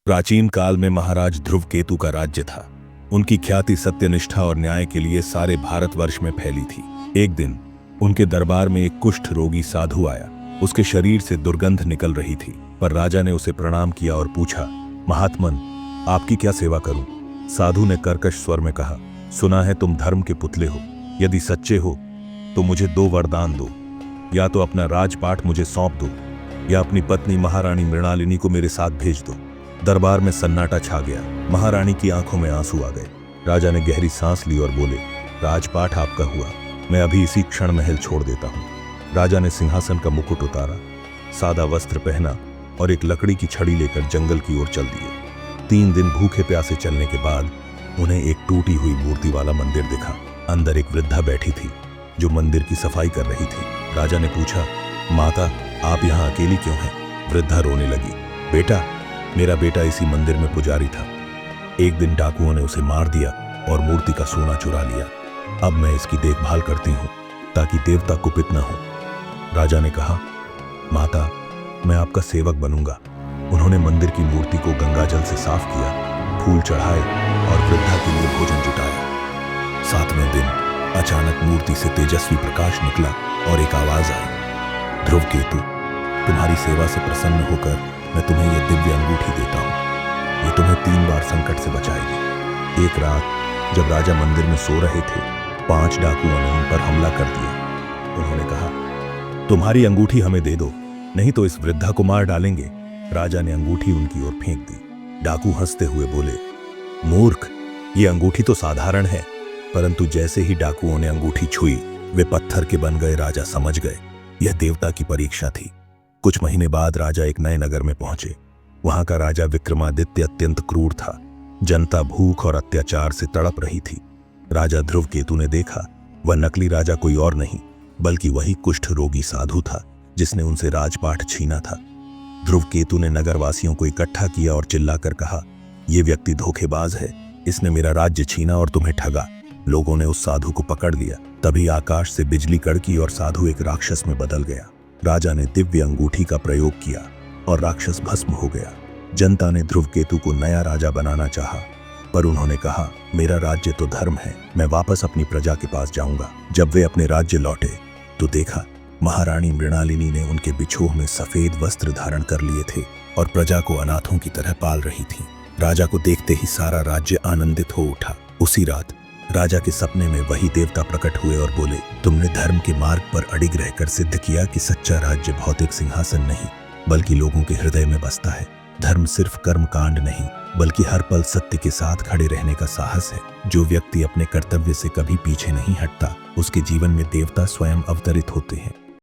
प्राचीन काल में महाराज ध्रुव केतु का राज्य था। उनकी ख्याति सत्यनिष्ठा और न्याय के लिए सारे भारतवर्ष में फैली थी। एक दिन उनके दरबार में एक कुष्ठ रोगी साधु आया। उसके शरीर से दुर्गंध निकल रही थी, पर राजा ने उसे प्रणाम किया और पूछा, महात्मन, आपकी क्या सेवा करूं? साधु ने कर्कश स्वर में कहा, सुना है तुम धर्म के पुतले हो। यदि सच्चे हो तो मुझे 2 वरदान दो। या तो अपना राजपाट मुझे सौंप दो, या अपनी पत्नी महारानी मृणालिनी को मेरे साथ भेज दो। दरबार में सन्नाटा छा गया। महारानी की आंखों में आंसू आ गए। राजा ने गहरी सांस ली और बोले, राजपाट आपका हुआ, मैं अभी इसी क्षण महल छोड़ देता हूं। राजा ने सिंहासन का मुकुट उतारा, सादा वस्त्र पहना और एक लकड़ी की छड़ी लेकर जंगल की ओर चल दिए। 3 दिन भूखे प्यासे चलने के बाद उन्हें एक टूटी हुई मूर्ति वाला मंदिर दिखा। अंदर एक वृद्धा बैठी थी जो मंदिर की सफाई कर रही थी। राजा ने पूछा, माता, आप यहाँ अकेली क्यों हैं? वृद्धा रोने लगी, बेटा, मेरा बेटा इसी मंदिर में पुजारी था। एक दिन डाकुओं ने उसे मार दिया और मूर्ति का सोना चुरा लिया। अब मैं इसकी देखभाल करती हूँ ताकि देवता कुपित न हो। राजा ने कहा, माता, मैं आपका सेवक बनूंगा। उन्होंने मंदिर की मूर्ति को गंगाजल से साफ किया, फूल चढ़ाए और वृद्धा के लिए भोजन जुटाया। 7वें दिन अचानक मूर्ति से तेजस्वी प्रकाश निकला और एक आवाज आई, ध्रुव केतु, तुम्हारी सेवा से प्रसन्न होकर मैं तुम्हें यह दिव्य अंगूठी देता हूं। ये तुम्हें 3 बार संकट से बचाएगी। एक रात जब राजा मंदिर में सो रहे थे, 5 डाकुओं ने उन पर हमला कर दिया। उन्होंने कहा, तुम्हारी अंगूठी हमें दे दो, नहीं तो इस वृद्धा को मार डालेंगे। राजा ने अंगूठी उनकी ओर फेंक दी। डाकू हंसते हुए बोले, मूर्ख, ये अंगूठी तो साधारण है। परंतु जैसे ही डाकुओं ने अंगूठी छुई, वे पत्थर के बन गए। राजा समझ गए यह देवता की परीक्षा थी। कुछ महीने बाद राजा एक नए नगर में पहुंचे। वहां का राजा विक्रमादित्य अत्यंत क्रूर था। जनता भूख और अत्याचार से तड़प रही थी। राजा ध्रुव केतु ने देखा, वह नकली राजा कोई और नहीं बल्कि वही कुष्ठ रोगी साधु था जिसने उनसे राजपाट छीना था। ध्रुव केतु ने नगरवासियों को इकट्ठा किया और चिल्लाकर कहा, यह व्यक्ति धोखेबाज है, इसने मेरा राज्य छीना और तुम्हें ठगा। लोगों ने उस साधु को पकड़ लिया। तभी आकाश से बिजली कड़की और साधु एक राक्षस में बदल गया। राजा ने दिव्य अंगूठी का प्रयोग किया और राक्षस भस्म हो गया। जनता ने ध्रुव केतु को नया राजा बनाना चाहा, पर उन्होंने कहा, मेरा राज्य तो धर्म है, मैं वापस अपनी प्रजा के पास जाऊंगा। जब वे अपने राज्य लौटे तो देखा महारानी मृणालिनी ने उनके बिछोह में सफेद वस्त्र धारण कर लिए थे और प्रजा को अनाथों की तरह पाल रही थी। राजा को देखते ही सारा राज्य आनंदित हो उठा। उसी रात राजा के सपने में वही देवता प्रकट हुए और बोले, तुमने धर्म के मार्ग पर अडिग रहकर सिद्ध किया कि सच्चा राज्य भौतिक सिंहासन नहीं बल्कि लोगों के हृदय में बसता है। धर्म सिर्फ कर्म कांड नहीं बल्कि हर पल सत्य के साथ खड़े रहने का साहस है। जो व्यक्ति अपने कर्तव्य से कभी पीछे नहीं हटता, उसके जीवन में देवता स्वयं अवतरित होते हैं।